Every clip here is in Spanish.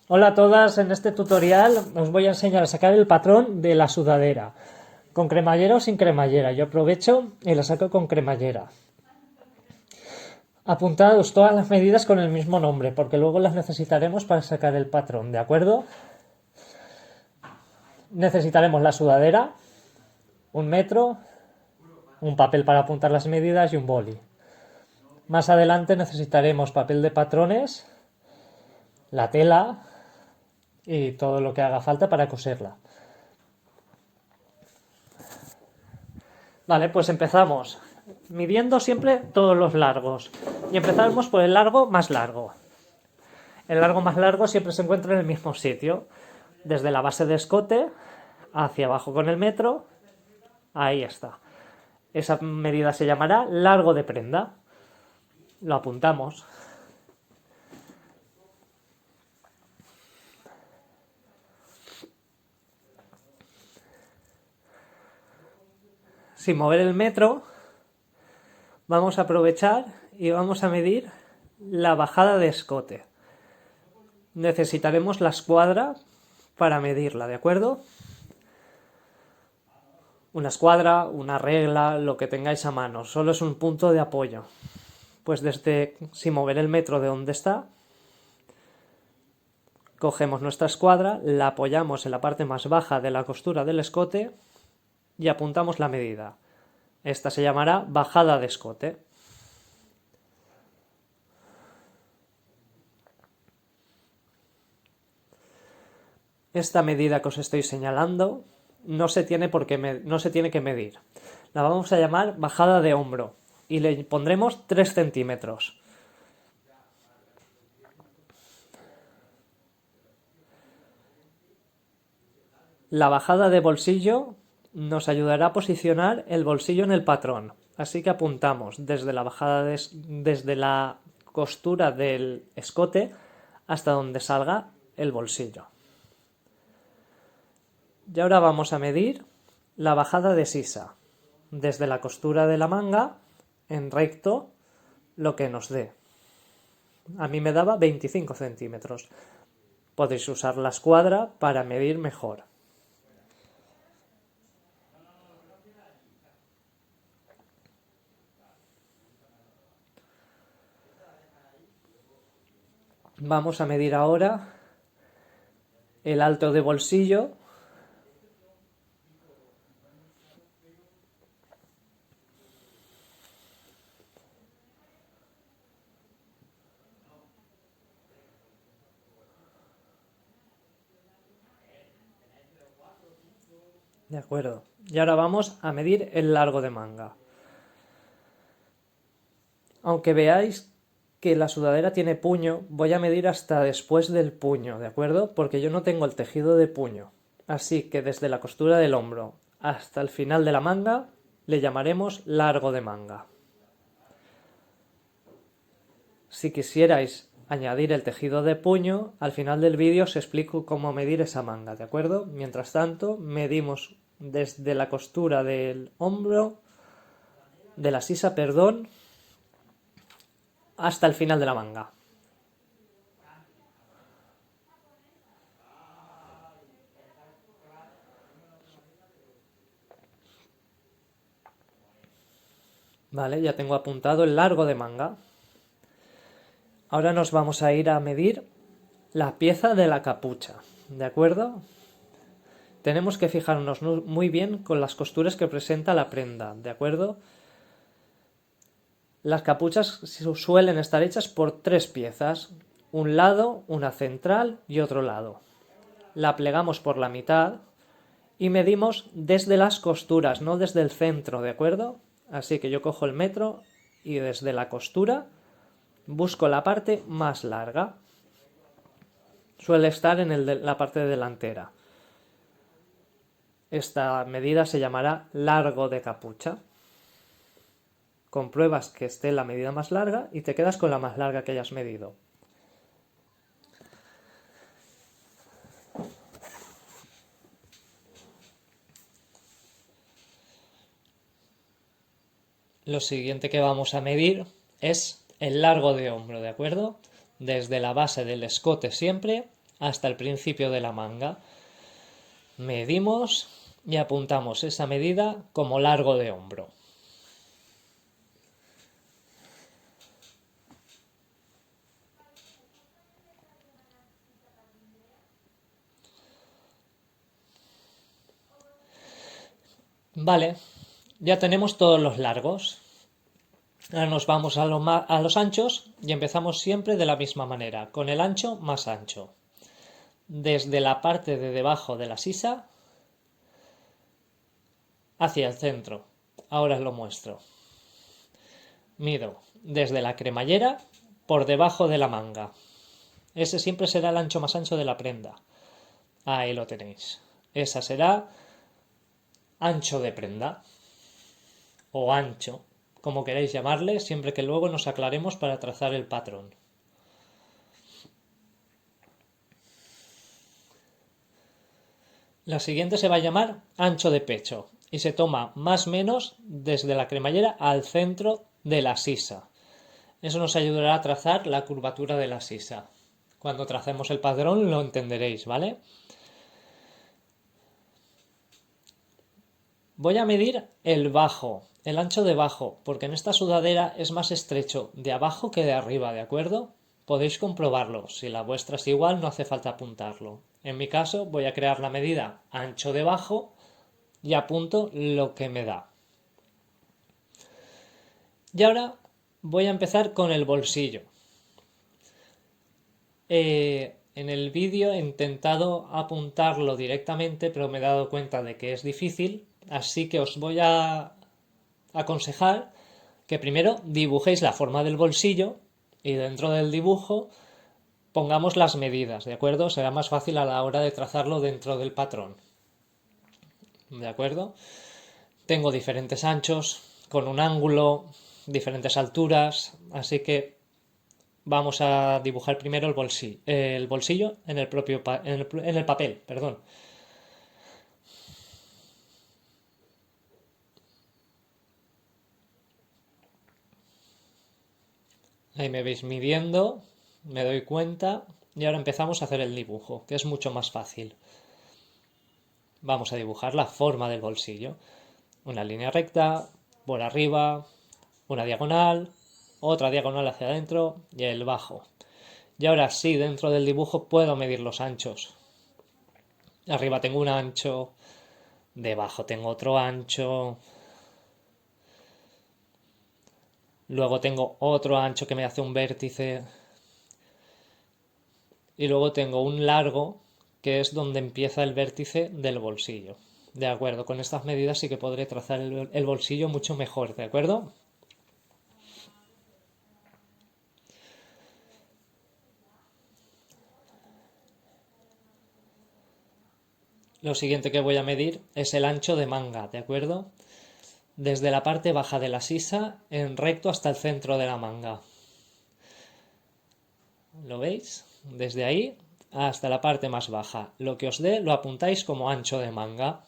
Hola a todas, en este tutorial os voy a enseñar a sacar el patrón de la sudadera, con cremallera o sin cremallera. Yo aprovecho y la saco con cremallera. Apuntaos todas las medidas con el mismo nombre, porque luego las necesitaremos para sacar el patrón, ¿de acuerdo? Necesitaremos la sudadera, un metro, un papel para apuntar las medidas y un boli. Más adelante necesitaremos papel de patrones, la tela y todo lo que haga falta para coserla. Vale, pues empezamos midiendo siempre todos los largos y empezamos por el largo más largo. El largo más largo siempre se encuentra en el mismo sitio, desde la base de escote hacia abajo con el metro. Ahí está. Esa medida se llamará largo de prenda. Lo apuntamos. Sin mover el metro, vamos a aprovechar y vamos a medir la bajada de escote. Necesitaremos la escuadra para medirla, ¿de acuerdo? Una escuadra, una regla, lo que tengáis a mano, solo es un punto de apoyo. Pues sin mover el metro de donde está, cogemos nuestra escuadra, la apoyamos en la parte más baja de la costura del escote y apuntamos la medida. Esta se llamará bajada de escote. Esta medida que os estoy señalando no se tiene que medir. La vamos a llamar bajada de hombro y le pondremos 3 centímetros. La bajada de bolsillo nos ayudará a posicionar el bolsillo en el patrón. Así que apuntamos desde la costura del escote hasta donde salga el bolsillo. Y ahora vamos a medir la bajada de sisa, desde la costura de la manga en recto lo que nos dé. A mí me daba 25 centímetros. Podéis usar la escuadra para medir mejor. Vamos a medir ahora el alto de bolsillo. De acuerdo. Y ahora vamos a medir el largo de manga. Aunque veáis que la sudadera tiene puño, voy a medir hasta después del puño, ¿de acuerdo? Porque yo no tengo el tejido de puño. Así que desde la costura del hombro hasta el final de la manga le llamaremos largo de manga. Si quisierais añadir el tejido de puño, al final del vídeo os explico cómo medir esa manga, ¿de acuerdo? Mientras tanto, medimos desde la costura del hombro, de la sisa, perdón, hasta el final de la manga. Vale, ya tengo apuntado el largo de manga. Ahora nos vamos a ir a medir la pieza de la capucha, ¿de acuerdo? Tenemos que fijarnos muy bien con las costuras que presenta la prenda, ¿de acuerdo? Las capuchas suelen estar hechas por 3 piezas, un lado, una central y otro lado. La plegamos por la mitad y medimos desde las costuras, no desde el centro, ¿de acuerdo? Así que yo cojo el metro y desde la costura busco la parte más larga. Suele estar en la parte delantera. Esta medida se llamará largo de capucha. Compruebas que esté la medida más larga y te quedas con la más larga que hayas medido. Lo siguiente que vamos a medir es el largo de hombro, ¿de acuerdo? Desde la base del escote siempre hasta el principio de la manga. Medimos y apuntamos esa medida como largo de hombro. Vale, ya tenemos todos los largos. Ahora nos vamos a los anchos y empezamos siempre de la misma manera, con el ancho más ancho. Desde la parte de debajo de la sisa hacia el centro. Ahora os lo muestro. Mido desde la cremallera por debajo de la manga. Ese siempre será el ancho más ancho de la prenda. Ahí lo tenéis. Esa será ancho de prenda o ancho, como queréis llamarle, siempre que luego nos aclaremos para trazar el patrón. La siguiente se va a llamar ancho de pecho y se toma más o menos desde la cremallera al centro de la sisa. Eso nos ayudará a trazar la curvatura de la sisa. Cuando tracemos el patrón lo entenderéis, ¿vale? Voy a medir el bajo, el ancho de bajo, porque en esta sudadera es más estrecho de abajo que de arriba, ¿de acuerdo? Podéis comprobarlo, si la vuestra es igual no hace falta apuntarlo. En mi caso voy a crear la medida ancho de bajo y apunto lo que me da. Y ahora voy a empezar con el bolsillo. En el vídeo he intentado apuntarlo directamente, pero me he dado cuenta de que es difícil, así que os voy a aconsejar que primero dibujéis la forma del bolsillo y dentro del dibujo pongamos las medidas, ¿de acuerdo? Será más fácil a la hora de trazarlo dentro del patrón, ¿de acuerdo? Tengo diferentes anchos, con un ángulo, diferentes alturas, así que vamos a dibujar primero el bolsillo en el propio en el papel, perdón. Ahí me veis midiendo, me doy cuenta y ahora empezamos a hacer el dibujo, que es mucho más fácil. Vamos a dibujar la forma del bolsillo. Una línea recta, por arriba, una diagonal, otra diagonal hacia adentro y el bajo. Y ahora sí, dentro del dibujo puedo medir los anchos. Arriba tengo un ancho, debajo tengo otro ancho, luego tengo otro ancho que me hace un vértice y luego tengo un largo que es donde empieza el vértice del bolsillo. De acuerdo, con estas medidas sí que podré trazar el bolsillo mucho mejor, ¿de acuerdo? Lo siguiente que voy a medir es el ancho de manga, ¿de acuerdo? Desde la parte baja de la sisa en recto hasta el centro de la manga. ¿Lo veis? Desde ahí hasta la parte más baja. Lo que os dé lo apuntáis como ancho de manga.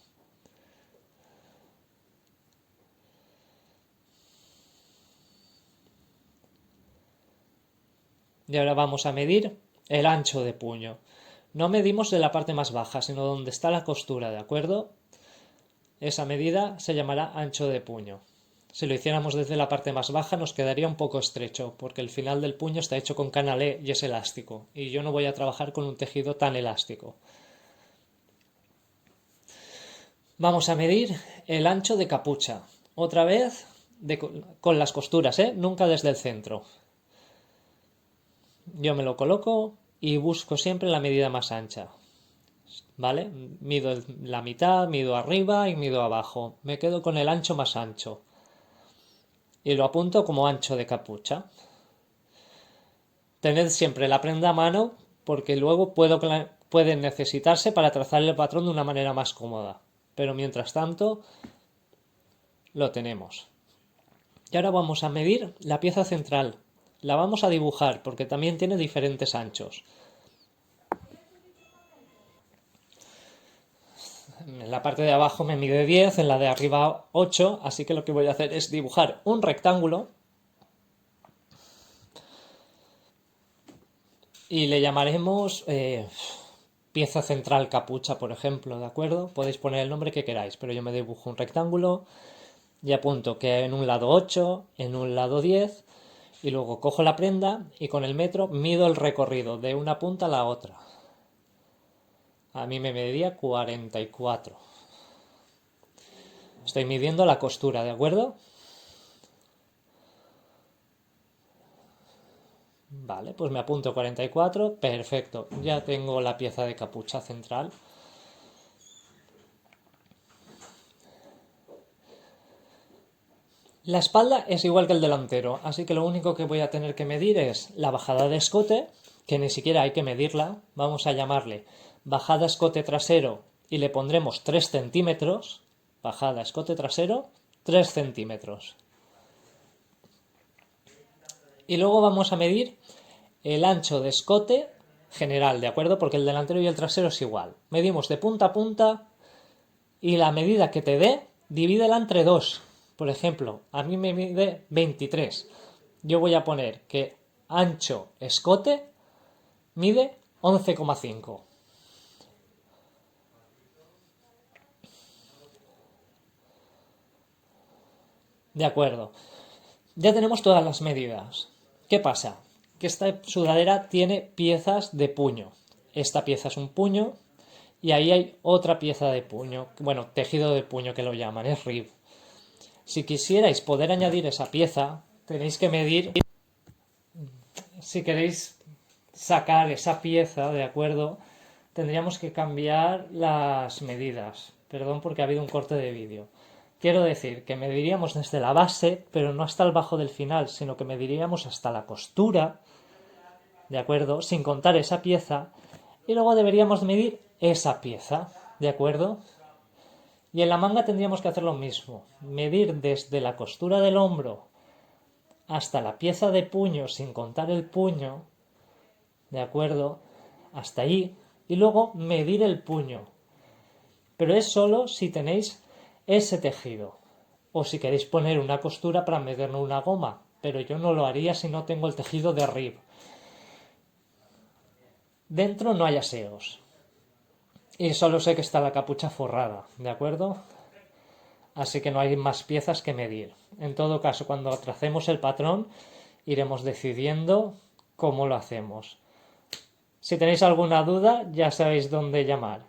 Y ahora vamos a medir el ancho de puño. No medimos de la parte más baja, sino donde está la costura, ¿de acuerdo? Esa medida se llamará ancho de puño. Si lo hiciéramos desde la parte más baja nos quedaría un poco estrecho, porque el final del puño está hecho con canalé y es elástico, y yo no voy a trabajar con un tejido tan elástico. Vamos a medir el ancho de capucha. Otra vez con las costuras, nunca desde el centro. Yo me lo coloco y busco siempre la medida más ancha. ¿Vale? Mido la mitad, mido arriba y mido abajo. Me quedo con el ancho más ancho. Y lo apunto como ancho de capucha. Tened siempre la prenda a mano porque luego puede necesitarse para trazar el patrón de una manera más cómoda. Pero mientras tanto, lo tenemos. Y ahora vamos a medir la pieza central. La vamos a dibujar porque también tiene diferentes anchos. En la parte de abajo me mide 10, en la de arriba 8, así que lo que voy a hacer es dibujar un rectángulo y le llamaremos pieza central capucha, por ejemplo, ¿de acuerdo? Podéis poner el nombre que queráis, pero yo me dibujo un rectángulo y apunto que en un lado 8, en un lado 10, y luego cojo la prenda y con el metro mido el recorrido de una punta a la otra. A mí me medía 44. Estoy midiendo la costura, ¿de acuerdo? Vale, pues me apunto 44, perfecto. Ya tengo la pieza de capucha central. La espalda es igual que el delantero, así que lo único que voy a tener que medir es la bajada de escote, que ni siquiera hay que medirla. Vamos a llamarle bajada escote trasero y le pondremos 3 centímetros. Bajada escote trasero, 3 centímetros. Y luego vamos a medir el ancho de escote general, ¿de acuerdo? Porque el delantero y el trasero es igual. Medimos de punta a punta y la medida que te dé, divídela entre 2. Por ejemplo, a mí me mide 23. Yo voy a poner que ancho escote mide 11,5. De acuerdo. Ya tenemos todas las medidas. ¿Qué pasa? Que esta sudadera tiene piezas de puño. Esta pieza es un puño y ahí hay otra pieza de puño. Bueno, tejido de puño que lo llaman, es rib. Si quisierais poder añadir esa pieza, tenéis que medir. Si queréis sacar esa pieza, ¿de acuerdo? Tendríamos que cambiar las medidas. Perdón porque ha habido un corte de vídeo. Quiero decir que mediríamos desde la base, pero no hasta el bajo del final, sino que mediríamos hasta la costura, ¿de acuerdo? Sin contar esa pieza. Y luego deberíamos medir esa pieza, ¿de acuerdo? Y en la manga tendríamos que hacer lo mismo. Medir desde la costura del hombro hasta la pieza de puño, sin contar el puño, ¿de acuerdo? Hasta ahí. Y luego medir el puño. Pero es solo si tenéis ese tejido. O si queréis poner una costura para meter una goma. Pero yo no lo haría si no tengo el tejido de arriba. Dentro no hay aseos. Y solo sé que está la capucha forrada, ¿de acuerdo? Así que no hay más piezas que medir. En todo caso, cuando tracemos el patrón, iremos decidiendo cómo lo hacemos. Si tenéis alguna duda, ya sabéis dónde llamar.